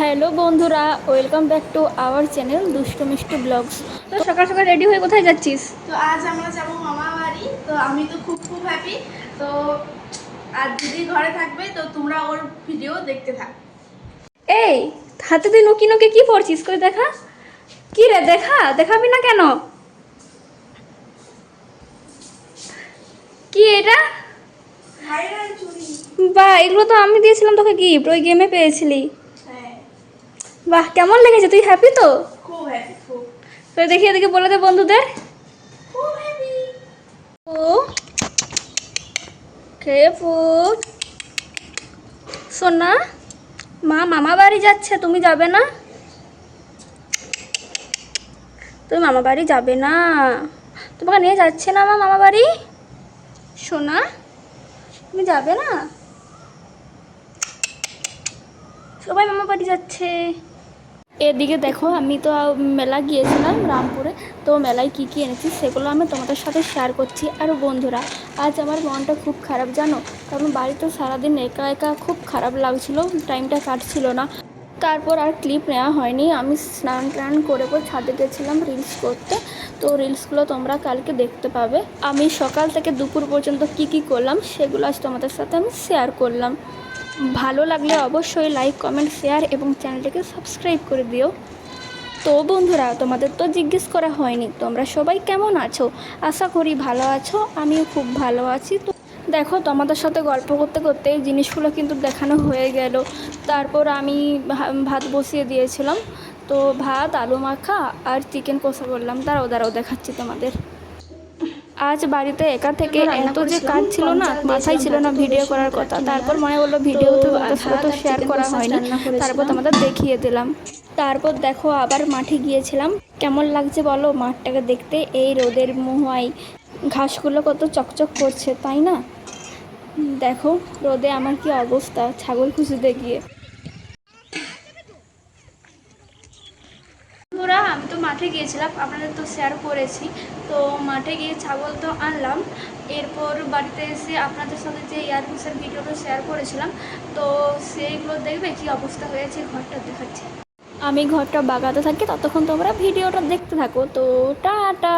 Hello বন্ধুরা, welcome back to our channel দুষ্টু মিষ্টি ব্লগস। তো সকাল সকাল রেডি হয়ে কোথায় যাচ্ছিস? তো আজ আমরা যাবো মামা বাড়ি। তো আমি তো খুব হ্যাপি। তো আর দিদি ঘরে থাকবে, তো তোমরা ওর ভিডিও দেখতে থাক। এই হাতে তুই নুকি নুকি কি পড়ছিস? করে দেখা। কি রে, দেখাবি না কেন? কি এটা? বাহ, এগুলো তো আমি দিয়েছিলাম তোকে গিফট, ওই গেমে পেয়েছিলি। হ্যাঁ, বাহ, কেমন লেগেছে? তুই হ্যাপি তো? খুব হ্যাপি, খুব তো দেখি, এদিকে বলে দে বন্ধুদের। খুব হ্যাপি। ও খেয়ে ফুট সোনা, মা মামা বাড়ি যাচ্ছে, তুমি যাবে না? তুমি মামা বাড়ি যাবে না? তোমাকে নিয়ে যাচ্ছে না মা মামা বাড়ি? সোনা, তুমি যাবে না? সবাই মামা বাড়ি যাচ্ছে। এদিকে দেখো, আমি তো মেলা গিয়েছিলাম রামপুরে। তো মেলায় কি কি এনেছি সেগুলো আমি তোমাদের সাথে শেয়ার করছি। আর বন্ধুরা, আজ আমার মনটা খুব খারাপ জানো, কারণ বাড়িতে সারাদিন একা একা খুব খারাপ লাগছিল, টাইমটা কাটছিল না। তারপর আর ক্লিপ নেওয়া হয়নি। আমি স্নান টান করে ছাদে গেছিলাম রিলস করতে। তো রিলসগুলো তোমরা কালকে দেখতে পাবে। আমি সকাল থেকে দুপুর পর্যন্ত কি কি করলাম সেগুলো আজ তোমাদের সাথে আমি শেয়ার করলাম। ভালো লাগলে অবশ্যই লাইক, কমেন্ট, শেয়ার এবং চ্যানেলটিকে সাবস্ক্রাইব করে দিও। তো বন্ধুরা, তোমাদের তো জিজ্ঞেস করা হয়নি তোমরা সবাই কেমন আছো। আশা করি ভালো আছো, আমিও খুব ভালো আছি। তো দেখো, তোমাদের সাথে গল্প করতে করতে এই জিনিসগুলো কিন্তু দেখানো হয়ে গেল। তারপর আমি ভাত বসিয়ে দিয়েছিলাম। তো ভাত, আলু মাখা আর চিকেন কষা করলাম। দাঁড়াও দেখাচ্ছি তোমাদের। আজ বাড়িতে একা থেকে এত যে কাজ ছিল না, মাথায় ছিল না ভিডিও করার কথা। তারপর মনে হলো ভিডিও তো তোমাদের সাথে তো শেয়ার করা হয়নি, তারপর তোমাদের দেখিয়ে দিলাম। তারপর দেখো, আবার মাঠে গিয়েছিলাম। কেমন লাগছে বলো মাঠটাকে দেখতে? এই রোদের মুহায় ঘাসগুলো কত চকচক করছে, তাই না? দেখো রোদে আমার কি অবস্থা ছাগল খুঁজতে গিয়ে। বন্ধুরা, আমি তো মাঠে গিয়েছিলাম, আপনাদের তো শেয়ার করেছি। তো মাঠে গিয়ে ছাগল তো আনলাম। এরপর বাড়িতে এসে আপনাদের সাথে যে ইয়ারপিসের ভিডিওটা শেয়ার করেছিলাম, তো সেইগুলো দেখবে কি অবস্থা হয়েছে। ঘরটা দেখাচ্ছি। আমি ঘরটা বাগাতে থাকি, ততক্ষণ তোমরা ভিডিওটা দেখতে থাকো। তো টাটা।